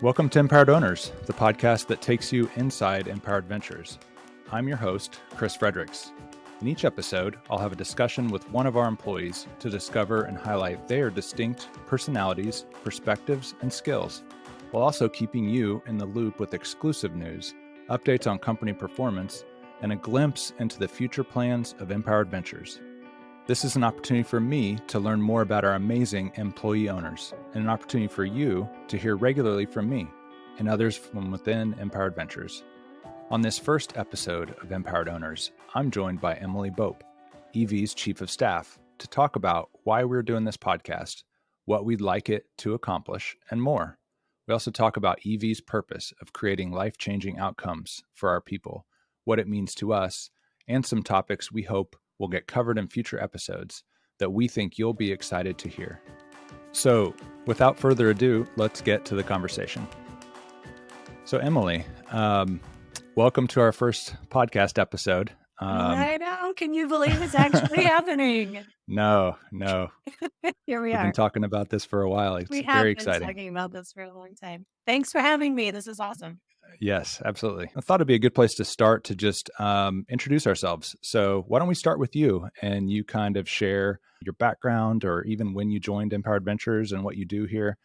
Welcome to Empowered Owners, the podcast that takes you inside Empowered Ventures. I'm your host, Chris Fredericks. In each episode, I'll have a discussion with one of our employees to discover and highlight their distinct personalities, perspectives, and skills, while also keeping you in the loop with exclusive news, updates on company performance, and a glimpse into the future plans of Empowered Ventures. This is an opportunity for me to learn more about our amazing employee owners, and an opportunity for you to hear regularly from me and others from within Empowered Ventures. On this first episode of Empowered Owners, I'm joined by Emily Bope, EV's Chief of Staff, to talk about why we're doing this podcast, what we'd like it to accomplish, and more. We also talk about EV's purpose of creating life-changing outcomes for our people, what it means to us, and some topics we hope will get covered in future episodes that we think you'll be excited to hear. So, without further ado, let's get to the conversation. So, Emily, welcome to our first podcast episode. I know. Can you believe it's actually happening? No. Here we We've are. been talking about this for a while. It's We very have been exciting. talking about this for a long time. Thanks for having me. This is awesome. Yes, absolutely. I thought it'd be a good place to start to just introduce ourselves. So why don't we start with you and you kind of share your background or even when you joined Empowered Ventures and what you do here.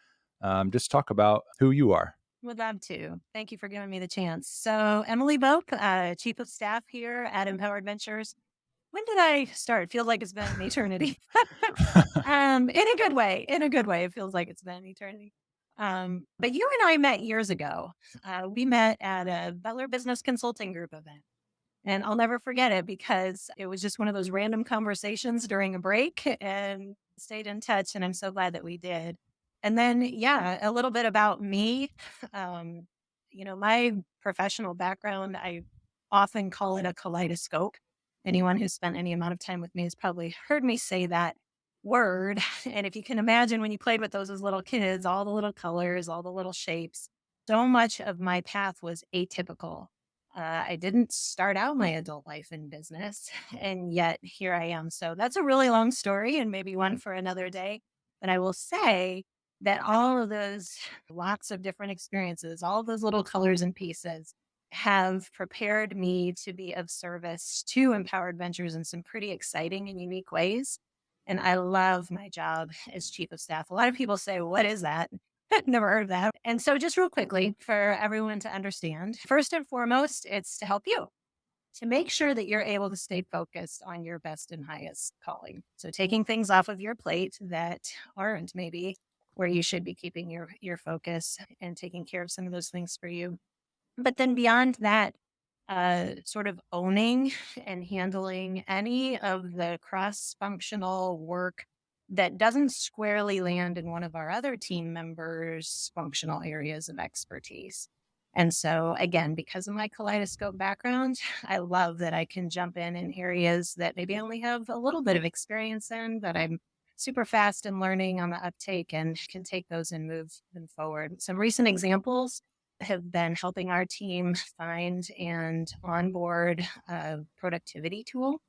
Just talk about who you are. Would love to. Thank you for giving me the chance. So, Emily Bope, Chief of Staff here at Empowered Ventures. When did I start? Feels like it's been an eternity. In a good way. In a good way. It feels like it's been an eternity. But you and I met years ago. We met at a Butler Business Consulting Group event. And I'll never forget it because it was just one of those random conversations during a break and stayed in touch. And I'm so glad that we did. And then, a little bit about me. My professional background, I often call it a kaleidoscope. Anyone who's spent any amount of time with me has probably heard me say that word. And if you can imagine when you played with those as little kids, all the little colors, all the little shapes, so much of my path was atypical. I didn't start out my adult life in business, and yet here I am. So that's a really long story and maybe one for another day. But I will say that all of those lots of different experiences, all of those little colors and pieces have prepared me to be of service to Empowered Ventures in some pretty exciting and unique ways. And I love my job as Chief of Staff. A lot of people say, what is that? Never heard of that. And so just real quickly for everyone to understand, first and foremost, it's to help you to make sure that you're able to stay focused on your best and highest calling. So taking things off of your plate that aren't maybe where you should be keeping your focus and taking care of some of those things for you. But then beyond that, sort of owning and handling any of the cross-functional work that doesn't squarely land in one of our other team members' functional areas of expertise. And so, again, because of my kaleidoscope background, I love that I can jump in areas that maybe I only have a little bit of experience in, but I'm super fast in learning on the uptake and can take those and move them forward. Some recent examples have been helping our team find and onboard a productivity tool.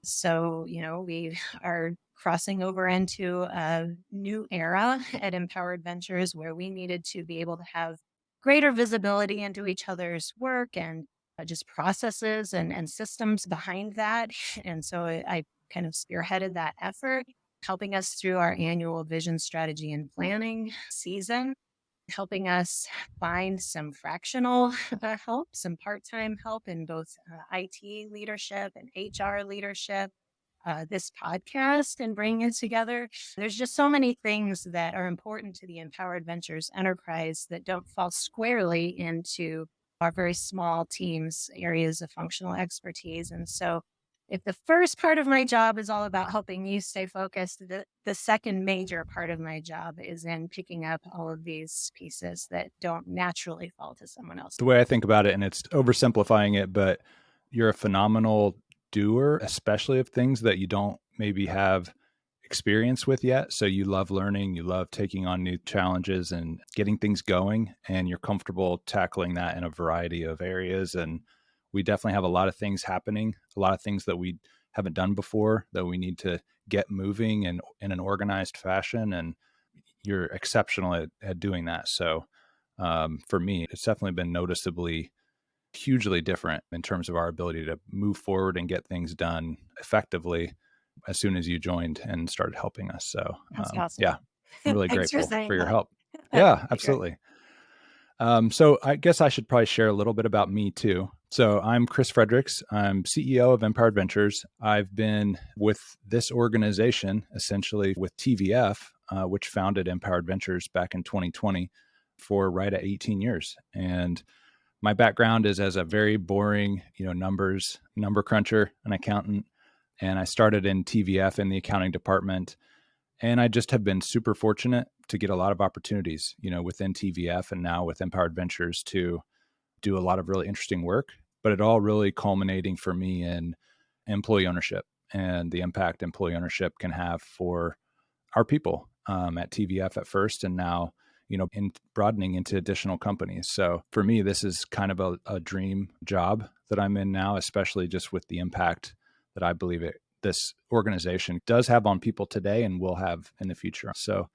So, we are crossing over into a new era at Empowered Ventures where we needed to be able to have greater visibility into each other's work and just processes and systems behind that. And so I kind of spearheaded that effort, helping us through our annual vision strategy and planning season, helping us find some fractional help, some part-time help in both IT leadership and HR leadership, this podcast and bringing it together. There's just so many things that are important to the Empowered Ventures enterprise that don't fall squarely into our very small teams' areas of functional expertise. And so if the first part of my job is all about helping you stay focused, the second major part of my job is in picking up all of these pieces that don't naturally fall to someone else. The way I think about it, and it's oversimplifying it, but you're a phenomenal doer, especially of things that you don't maybe have experience with yet. So you love learning, you love taking on new challenges and getting things going, and you're comfortable tackling that in a variety of areas. And we definitely have a lot of things happening, a lot of things that we haven't done before that we need to get moving and in an organized fashion. And you're exceptional at doing that. So For me, it's definitely been noticeably hugely different in terms of our ability to move forward and get things done effectively as soon as you joined and started helping us. So, That's yeah, awesome. I'm really Thanks for grateful saying for your that. help. That's Yeah, really great. absolutely. So I guess I should probably share a little bit about me too. So I'm Chris Fredericks. I'm CEO of Empowered Ventures. I've been with this organization, essentially with TVF, which founded Empowered Ventures back in 2020 for right at 18 years. And my background is as a very boring, number cruncher, an accountant. And I started in TVF in the accounting department. And I just have been super fortunate to get a lot of opportunities, within TVF and now with Empowered Ventures to do a lot of really interesting work, but it all really culminating for me in employee ownership and the impact employee ownership can have for our people at TVF at first, and now, in broadening into additional companies. So for me, this is kind of a dream job that I'm in now, especially just with the impact that I believe this organization does have on people today and will have in the future. So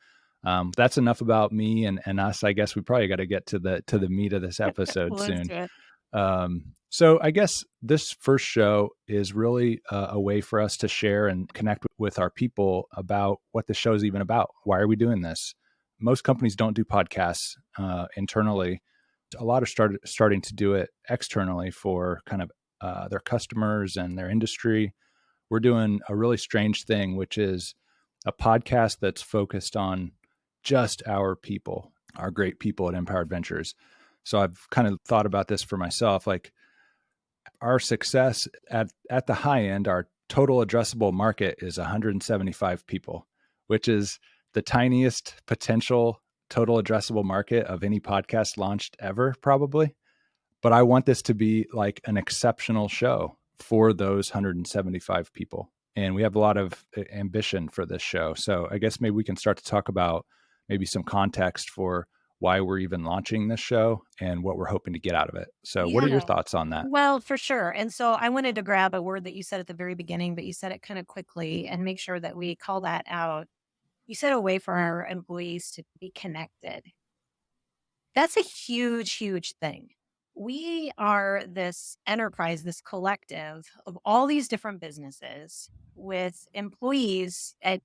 that's enough about me and us. I guess we probably got to get to the meat of this episode Let's soon. do it. So I guess this first show is really a way for us to share and connect with our people about what the show is even about. Why are we doing this? Most companies don't do podcasts internally. A lot are starting to do it externally for kind of their customers and their industry. We're doing a really strange thing, which is a podcast that's focused on just our people, our great people at Empowered Ventures. So I've kind of thought about this for myself, like our success at the high end, our total addressable market is 175 people, which is the tiniest potential total addressable market of any podcast launched ever, probably. But I want this to be like an exceptional show for those 175 people. And we have a lot of ambition for this show. So I guess maybe we can start to talk about maybe some context for why we're even launching this show and what we're hoping to get out of it. So what are your Yeah. thoughts on that? Well, for sure. And so I wanted to grab a word that you said at the very beginning, but you said it kind of quickly and make sure that we call that out. You said a way for our employees to be connected. That's a huge, huge thing. We are this enterprise, this collective of all these different businesses with employees at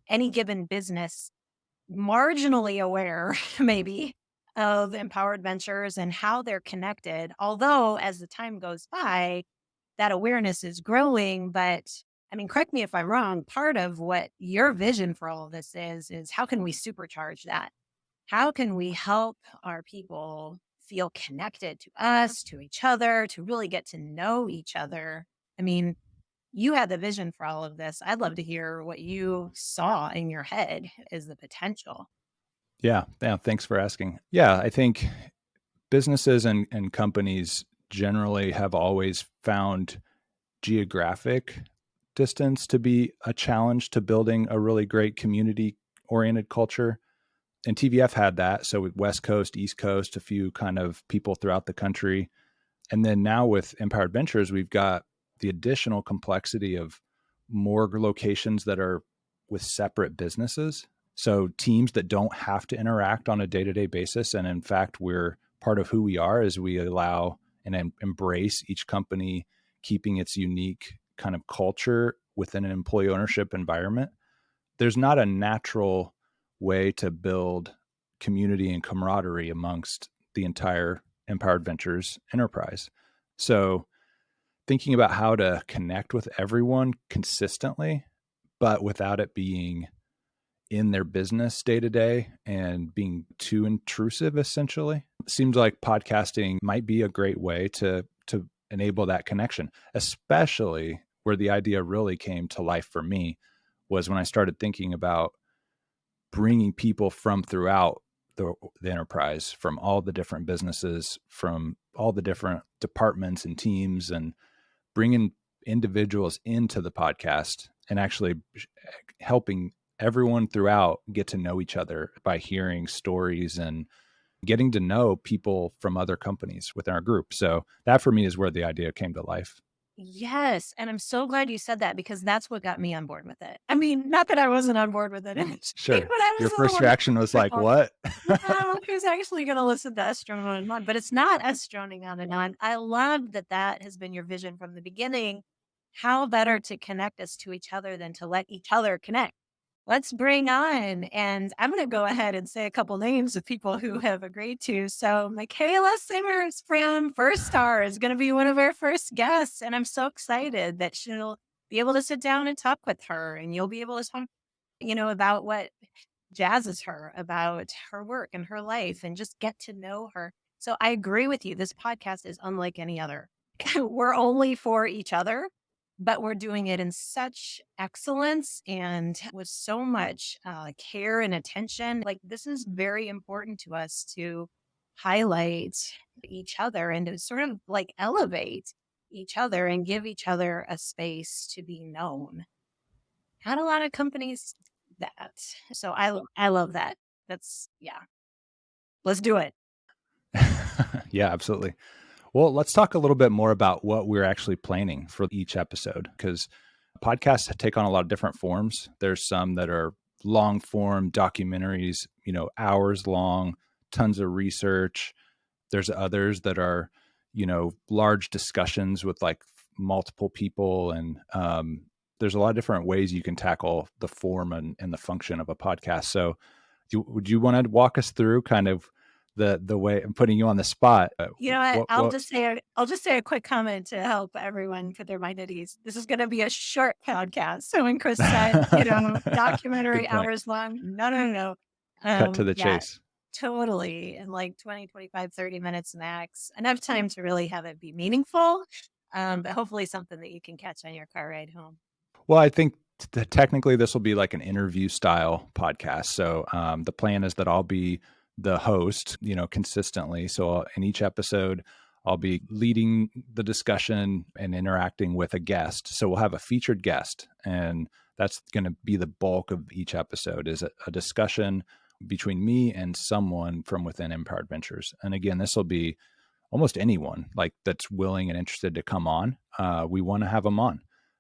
any given business marginally aware, maybe, of Empowered Ventures and how they're connected. Although, as the time goes by, that awareness is growing. But I mean, correct me if I'm wrong. Part of what your vision for all of this is how can we supercharge that? How can we help our people feel connected to us, to each other, to really get to know each other? I mean, you had the vision for all of this. I'd love to hear what you saw in your head as the potential. Yeah. Yeah. Thanks for asking. Yeah. I think businesses and companies generally have always found geographic distance to be a challenge to building a really great community oriented culture. And TVF had that. So with West Coast, East Coast, a few kind of people throughout the country. And then now with Empowered Ventures, we've got the additional complexity of more locations that are with separate businesses. So teams that don't have to interact on a day-to-day basis. And in fact, we're part of who we are is we allow and embrace each company keeping its unique kind of culture within an employee ownership environment. There's not a natural way to build community and camaraderie amongst the entire Empowered Ventures enterprise. So thinking about how to connect with everyone consistently, but without it being in their business day to day and being too intrusive, essentially. It seems like podcasting might be a great way to enable that connection, especially where the idea really came to life for me was when I started thinking about bringing people from throughout the enterprise, from all the different businesses, from all the different departments and teams, and bringing individuals into the podcast and actually helping everyone throughout get to know each other by hearing stories and getting to know people from other companies within our group. So that for me is where the idea came to life. Yes, and I'm so glad you said that because that's what got me on board with it. I mean, not that I wasn't on board with it initially, Sure. but I Your was a first little reaction was like, skeptical. what? Yeah, who's actually going to listen to us droning on and on? But it's not us droning on and on. I love that that has been your vision from the beginning. How better to connect us to each other than to let each other connect? Let's bring on, and I'm going to go ahead and say a couple names of people who have agreed to. So, Michaela Simmers from First Star is going to be one of our first guests, and I'm so excited that she'll be able to sit down and talk with her, and you'll be able to talk, about what jazzes her about her work and her life and just get to know her. So I agree with you. This podcast is unlike any other. We're only for each other, but we're doing it in such excellence and with so much care and attention. Like, this is very important to us to highlight each other and to sort of like elevate each other and give each other a space to be known. Not a lot of companies do that. So I love that. That's yeah. Let's do it. Yeah, absolutely. Well, let's talk a little bit more about what we're actually planning for each episode, because podcasts take on a lot of different forms. There's some that are long form documentaries, hours long, tons of research. There's others that are, large discussions with like multiple people. And there's a lot of different ways you can tackle the form and the function of a podcast. So would you want to walk us through kind of the way I'm putting you on the spot? You know what? What I'll just say a quick comment to help everyone put their mind at ease. This is going to be a short podcast. So when Chris said, Good documentary point. hours long, no. Cut to the Yeah, chase. totally. In like 20, 25, 30 minutes max. Enough time to really have it be meaningful. But hopefully something that you can catch on your car ride home. Well, I think technically this will be like an interview style podcast. So the plan is that I'll be the host, consistently. So in each episode, I'll be leading the discussion and interacting with a guest. So we'll have a featured guest, and that's going to be the bulk of each episode is a discussion between me and someone from within Empowered Ventures. And again, this will be almost anyone like that's willing and interested to come on. We want to have them on.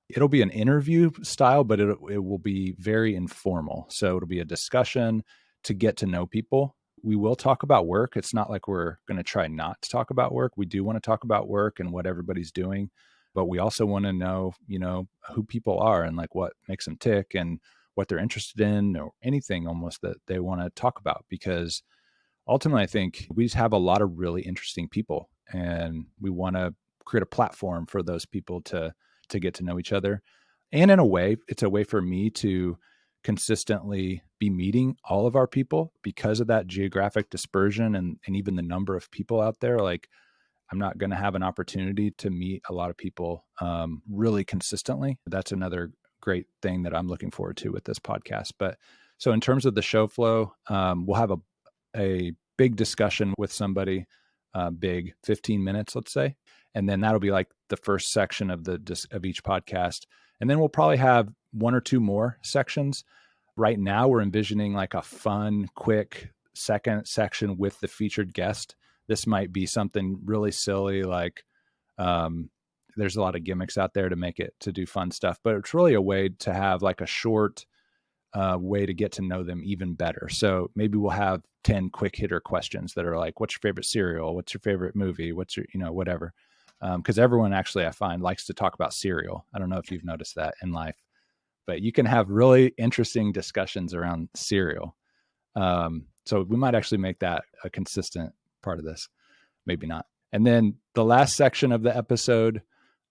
It'll be an interview style, but it will be very informal. So it'll be a discussion to get to know people. We will talk about work. It's not like we're going to try not to talk about work. We do want to talk about work and what everybody's doing, but we also want to know, who people are and like what makes them tick and what they're interested in or anything almost that they want to talk about. Because ultimately, I think we just have a lot of really interesting people, and we want to create a platform for those people to get to know each other. And in a way, it's a way for me to consistently be meeting all of our people because of that geographic dispersion and even the number of people out there. Like, I'm not going to have an opportunity to meet a lot of people really consistently. That's another great thing that I'm looking forward to with this podcast. But so in terms of the show flow, we'll have a big discussion with somebody, big 15 minutes, let's say. And then that'll be like the first section of each podcast. And then we'll probably have one or two more sections. Right now we're envisioning like a fun, quick second section with the featured guest. This might be something really silly, like there's a lot of gimmicks out there to make it to do fun stuff, but it's really a way to have like a short way to get to know them even better. So maybe we'll have 10 quick hitter questions that are like, what's your favorite cereal? What's your favorite movie? What's your, whatever. Because everyone actually, I find, likes to talk about cereal. I don't know if you've noticed that in life, but you can have really interesting discussions around cereal. So we might actually make that a consistent part of this. Maybe not. And then the last section of the episode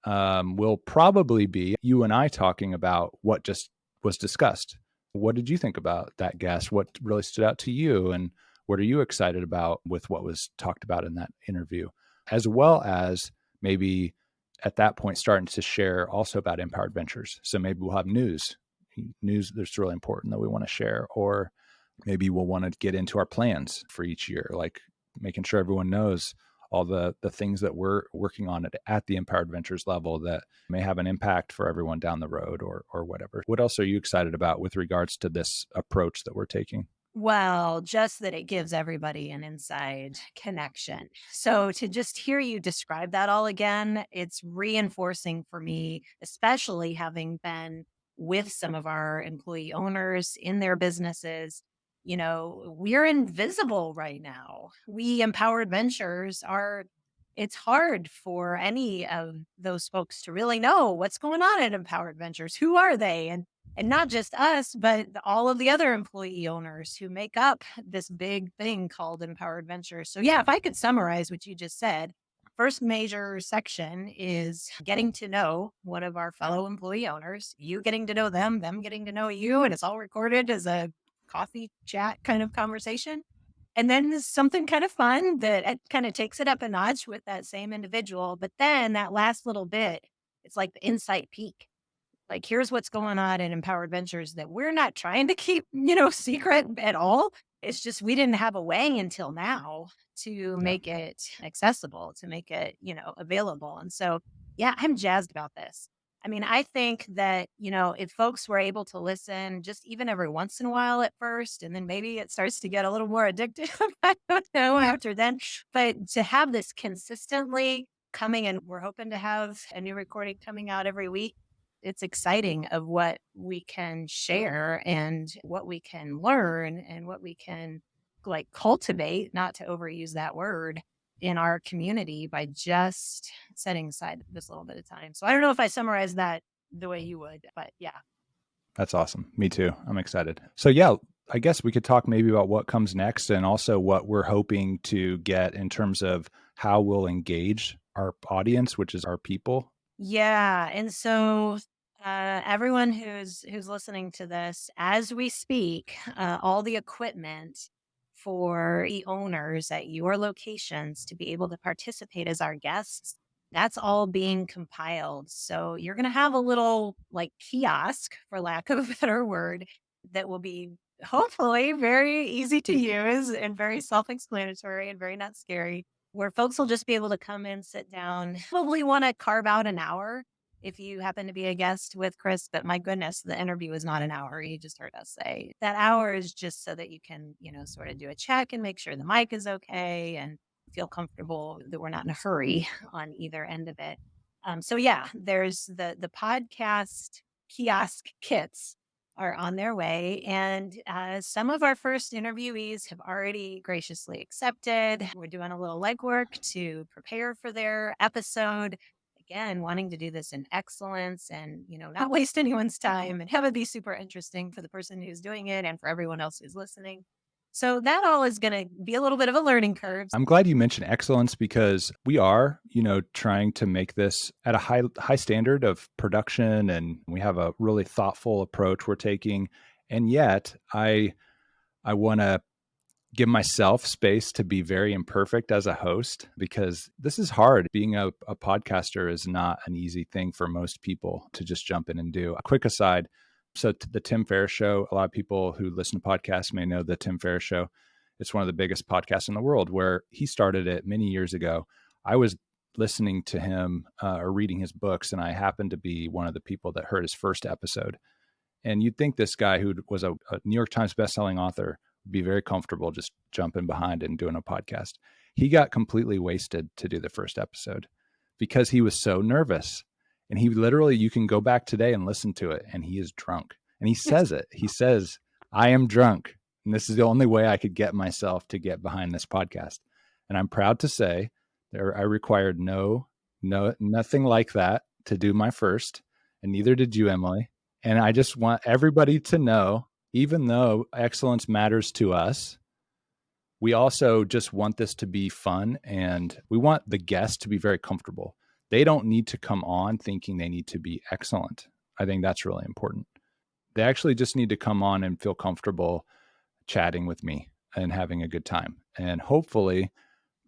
will probably be you and I talking about what just was discussed. What did you think about that guest? What really stood out to you? And what are you excited about with what was talked about in that interview? As well as maybe at that point starting to share also about Empowered Ventures. So maybe we'll have news that's really important that we want to share, or maybe we'll want to get into our plans for each year, like making sure everyone knows all the things that we're working on at the Empowered Ventures level that may have an impact for everyone down the road or whatever. What else are you excited about with regards to this approach that we're taking? Well, just that it gives everybody an inside connection. So to just hear you describe that all again, it's reinforcing for me, especially having been with some of our employee owners in their businesses. We're invisible right now. We Empowered Ventures are, it's hard for any of those folks to really know what's going on at Empowered Ventures. Who are they? And not just us, but all of the other employee owners who make up this big thing called Empowered Ventures. So, yeah, if I could summarize what you just said, first major section is getting to know one of our fellow employee owners, you getting to know them getting to know you, and it's all recorded as a coffee chat kind of conversation. And then there's something kind of fun that it kind of takes it up a notch with that same individual. But then that last little bit, it's like the insight peek, like, here's what's going on in Empowered Ventures that we're not trying to keep, secret at all. It's just we didn't have a way until now to Yeah. make it accessible, to make it, available. And so, yeah, I'm jazzed about this. I mean, I think that, if folks were able to listen just even every once in a while at first, and then maybe it starts to get a little more addictive, I don't know after then, but to have this consistently coming, and we're hoping to have a new recording coming out every week. It's exciting of what we can share and what we can learn and what we can like cultivate, not to overuse that word, in our community by just setting aside this little bit of time. So I don't know if I summarized that the way you would, but yeah. That's awesome. Me too. I'm excited. So yeah, I guess we could talk maybe about what comes next and also what we're hoping to get in terms of how we'll engage our audience, which is our people. Yeah. And so everyone who's listening to this as we speak, all the equipment for the owners at your locations to be able to participate as our guests, that's all being compiled. So you're going to have a little like kiosk, for lack of a better word, that will be hopefully very easy to use and very self-explanatory and very not scary, where folks will just be able to come in, sit down, probably want to carve out an hour if you happen to be a guest with Chris. But my goodness, the interview is not an hour. You just heard us say that hour is just so that you can, sort of do a check and make sure the mic is okay and feel comfortable that we're not in a hurry on either end of it. So yeah, there's the podcast kiosk kits are on their way. And some of our first interviewees have already graciously accepted. We're doing a little legwork to prepare for their episode. Again, wanting to do this in excellence and, not waste anyone's time and have it be super interesting for the person who's doing it and for everyone else who's listening. So that all is going to be a little bit of a learning curve. I'm glad you mentioned excellence because we are, trying to make this at a high standard of production, and we have a really thoughtful approach we're taking. And yet, I want to give myself space to be very imperfect as a host because this is hard. Being a podcaster is not an easy thing for most people to just jump in and do. A quick aside. So the Tim Ferriss Show, a lot of people who listen to podcasts may know the Tim Ferriss Show. It's one of the biggest podcasts in the world where he started it many years ago. I was listening to him or reading his books, and I happened to be one of the people that heard his first episode. And you'd think this guy who was a New York Times bestselling author would be very comfortable just jumping behind and doing a podcast. He got completely wasted to do the first episode because he was so nervous. And he literally, you can go back today and listen to it, and he is drunk. And he says it. He says, I am drunk. And this is the only way I could get myself to get behind this podcast. And I'm proud to say I required nothing like that to do my first. And neither did you, Emily. And I just want everybody to know, even though excellence matters to us, we also just want this to be fun. And we want the guests to be very comfortable. They don't need to come on thinking they need to be excellent. I think that's really important. They actually just need to come on and feel comfortable chatting with me and having a good time. And hopefully,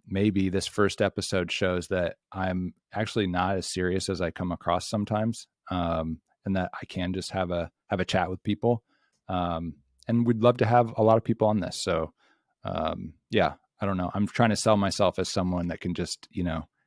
maybe this first episode shows that I'm actually not as serious as I come across sometimes, and that I can just have a chat with people. And we'd love to have a lot of people on this. So, yeah, I don't know. I'm trying to sell myself as someone that can just,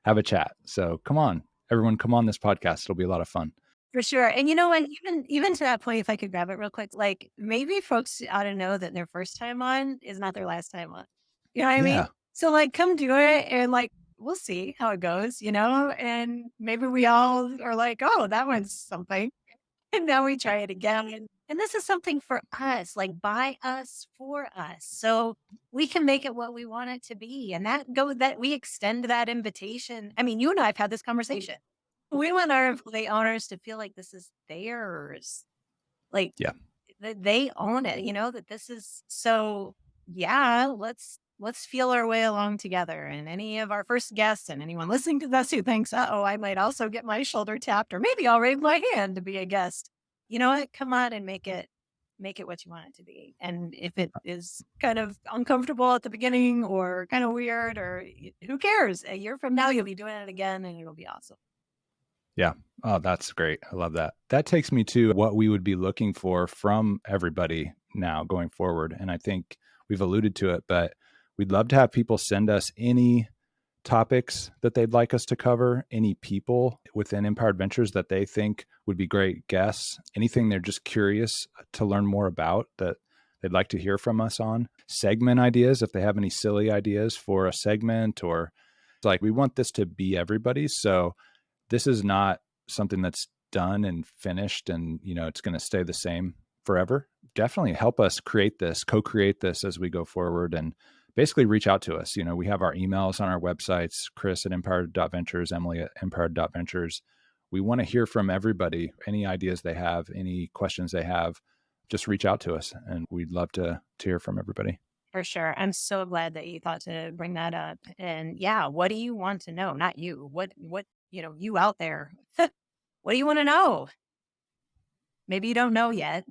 have a chat. So come on, everyone, come on this podcast. It'll be a lot of fun. For sure. And you know what? Even to that point, if I could grab it real quick, like maybe folks ought to know that their first time on is not their last time on. You know what I mean? Yeah. So like come do it and like we'll see how it goes, and maybe we all are like, oh, that one's something. And now we try it again. And this is something for us, like by us, for us. So we can make it what we want it to be. And that we extend that invitation. I mean, you and I have had this conversation. We want our employee owners to feel like this is theirs. Like Yeah. that they own it, that this is so yeah, let's feel our way along together. And any of our first guests and anyone listening to this who thinks, oh, I might also get my shoulder tapped, or maybe I'll raise my hand to be a guest. You know what? Come on and make it what you want it to be. And if it is kind of uncomfortable at the beginning or kind of weird, or who cares? A year from now, you'll be doing it again and it'll be awesome. Yeah. Oh, that's great. I love that. That takes me to what we would be looking for from everybody now going forward. And I think we've alluded to it, but we'd love to have people send us any topics that they'd like us to cover, any people within Empowered Ventures that they think would be great guests, anything they're just curious to learn more about that they'd like to hear from us on, segment ideas, if they have any silly ideas for a segment, or it's like, we want this to be everybody's. So this is not something that's done and finished and, it's going to stay the same forever. Definitely help us create this, co-create this as we go forward, and basically reach out to us. We have our emails on our websites, Chris at empowered.ventures, Emily at empowered.ventures. We want to hear from everybody, any ideas they have, any questions they have, just reach out to us. And we'd love to hear from everybody. For sure. I'm so glad that you thought to bring that up. And yeah, what do you want to know? Not you. What, you out there, what do you want to know? Maybe you don't know yet.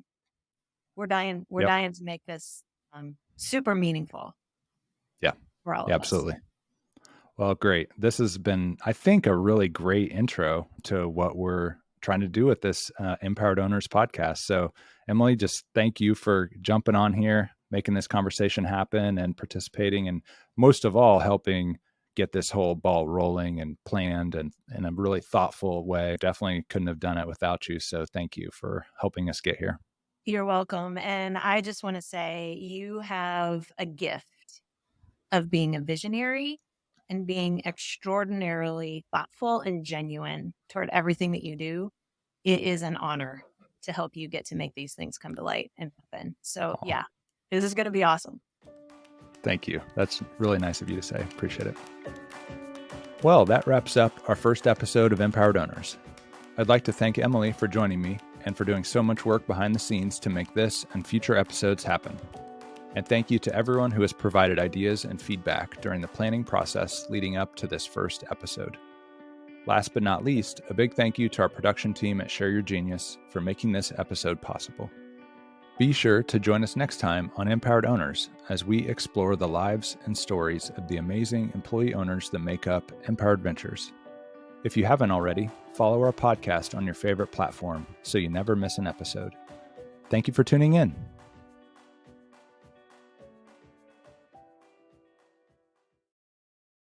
We're dying to make this super meaningful. Yeah. For all of absolutely. us. Well, great. This has been, I think, a really great intro to what we're trying to do with this Empowered Owners podcast. So, Emily, just thank you for jumping on here, making this conversation happen and participating, and most of all, helping get this whole ball rolling and planned and in a really thoughtful way. Definitely couldn't have done it without you. So thank you for helping us get here. You're welcome. And I just want to say you have a gift of being a visionary and being extraordinarily thoughtful and genuine toward everything that you do. It is an honor to help you get to make these things come to light and happen. So yeah, this is going to be awesome. Thank you. That's really nice of you to say. Appreciate it. Well, that wraps up our first episode of Empowered Owners. I'd like to thank Emily for joining me and for doing so much work behind the scenes to make this and future episodes happen. And thank you to everyone who has provided ideas and feedback during the planning process leading up to this first episode. Last but not least, a big thank you to our production team at Share Your Genius for making this episode possible. Be sure to join us next time on Empowered Owners as we explore the lives and stories of the amazing employee owners that make up Empowered Ventures. If you haven't already, follow our podcast on your favorite platform so you never miss an episode. Thank you for tuning in.